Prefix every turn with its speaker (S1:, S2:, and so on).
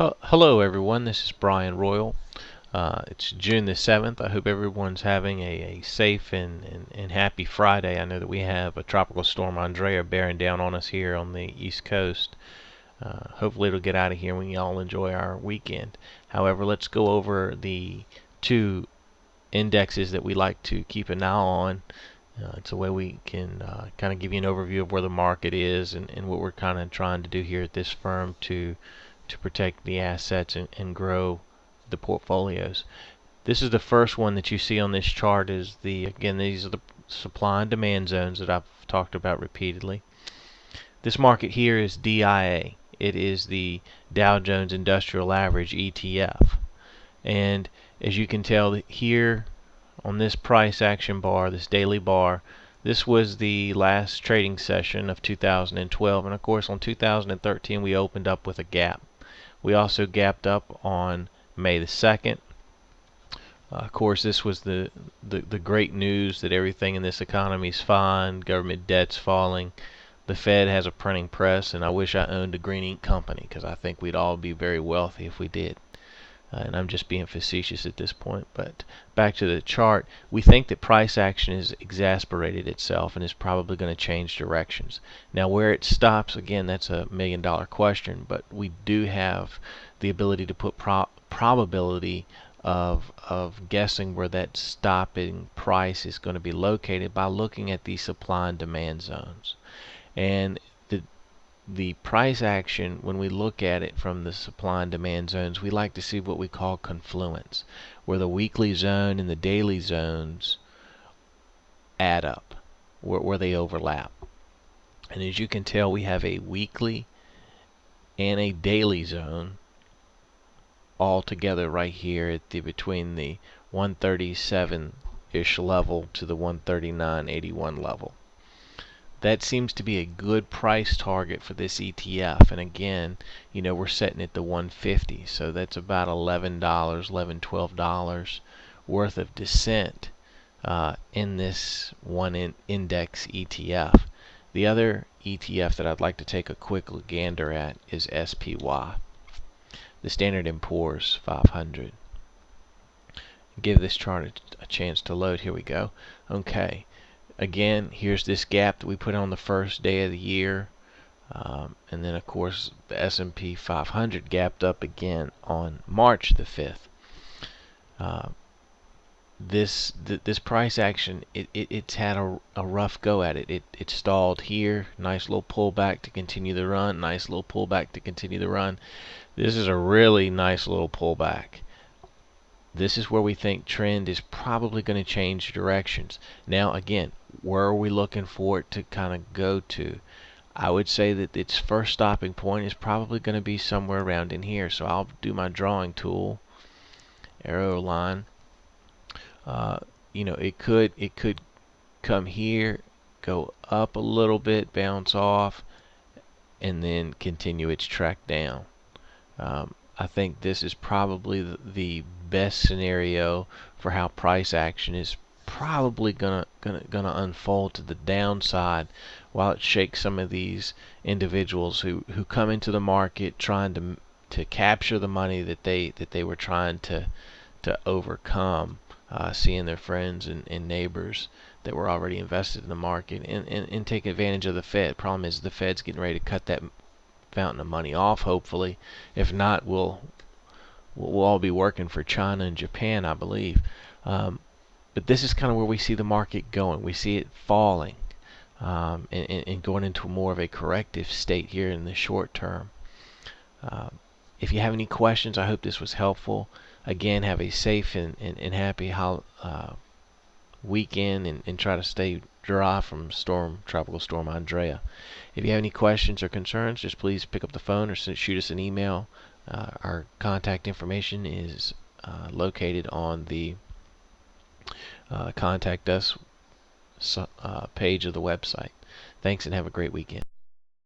S1: Hello everyone, this is Brian Royal. It's June the 7th. I hope everyone's having a safe and happy Friday. I know that we have a tropical storm Andrea bearing down on us here on the East Coast. Hopefully it'll get out of here and we all enjoy our weekend. However, let's go over the two indexes that we like to keep an eye on. It's a way we can kind of give you an overview of where the market is and what we're kind of trying to do here at this firm to protect the assets and grow the portfolios. This is the first one that you see on this chart. Again, these are the supply and demand zones that I've talked about repeatedly. This market here is DIA. It is the Dow Jones Industrial Average ETF. And as you can tell here on this price action bar, this daily bar, this was the last trading session of 2012, and of course on 2013 we opened up with a gap. We also gapped up on May the 2nd. Of course, this was the great news that everything in this economy is fine, government debt's falling, the Fed has a printing press, and I wish I owned a green ink company because I think we'd all be very wealthy if we did. And I'm just being facetious at this point, but back to the chart, we think that price action has exasperated itself and is probably going to change directions. Now where it stops, again, that's a million-dollar question, but we do have the ability to put probability of guessing where that stopping price is going to be located by looking at these supply and demand zones. And the price action, when we look at it from the supply and demand zones, we like to see what we call confluence, where the weekly zone and the daily zones add up, where they overlap. And as you can tell, we have a weekly and a daily zone all together right here at between the 137-ish level to the 139.81 level. That seems to be a good price target for this ETF, and again, you know, we're setting it to 150, so that's about $11, $12 worth of descent in this one index ETF. The other ETF that I'd like to take a quick gander at is SPY, the Standard & Poor's 500. Give this chart a chance to load. Here we go. Okay. Again, here's this gap that we put on the first day of the year, and then of course the S&P 500 gapped up again on March the 5th. This price action, it's had a rough go at it. It stalled here, nice little pullback to continue the run, nice little pullback to continue the run. This is a really nice little pullback. This is where we think trend is probably going to change directions. Now again, where are we looking for it to kind of go to? I would say that its first stopping point is probably going to be somewhere around in here. So I'll do my drawing tool, arrow line. You know, it could come here, go up a little bit, bounce off, and then continue its track down. I think this is probably the best scenario for how price action is probably gonna unfold to the downside, while it shakes some of these individuals who come into the market trying to capture the money that they were trying to overcome, seeing their friends and neighbors that were already invested in the market and take advantage of the Fed. Problem is the Fed's getting ready to cut that fountain of money off, hopefully. If not, we'll all be working for China and Japan, I believe. But this is kind of where we see the market going. We see it falling and going into more of a corrective state here in the short term. If you have any questions, I hope this was helpful. Again, have a safe and happy weekend and try to stay dry from tropical storm Andrea. If you have any questions or concerns, just please pick up the phone or shoot us an email. Our contact information is located on the contact us page of the website. Thanks and have a great weekend.